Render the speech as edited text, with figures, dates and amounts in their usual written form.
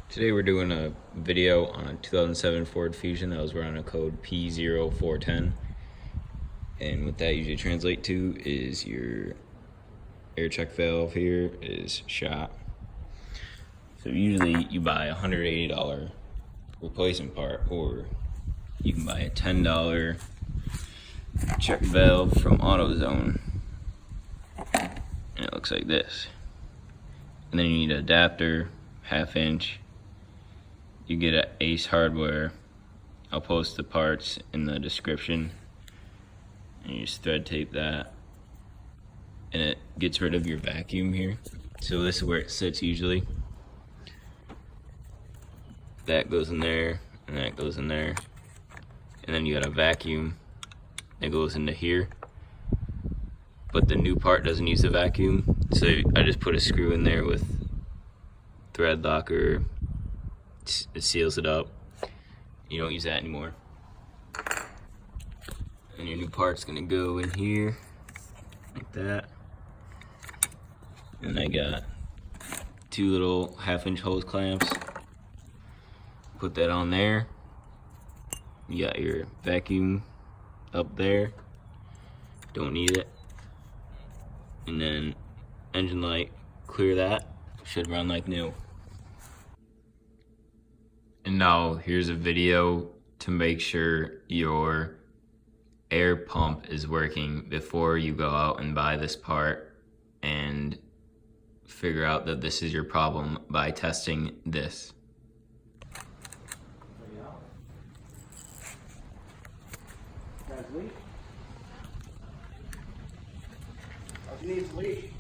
Today we're doing a video on a 2007 Ford Fusion that was run on a code p0410, and what that usually translates to is your air check valve here is shot. So usually you buy a $180 replacement part, or you can buy a $10 check valve from AutoZone, and it looks like this. And then you need an adapter, 1/2 inch. You get at Ace Hardware. I'll post the parts in the description. And you just thread tape that. And it gets rid of your vacuum here. So this is where it sits usually. That goes in there, and that goes in there. And then you got a vacuum that goes into here. But the new part doesn't use the vacuum. So I just put a screw in there with thread locker. It seals it up. You don't use that anymore. And your new part's gonna go in here like that. And I got 2 little 1/2 inch hose clamps. Put that on there. You got your vacuum up there. Don't need it. And then engine light, clear that. Should run like new. And now here's a video to make sure your air pump is working before you go out and buy this part, and figure out that this is your problem by testing this. Guys, leak. How's your knees leak?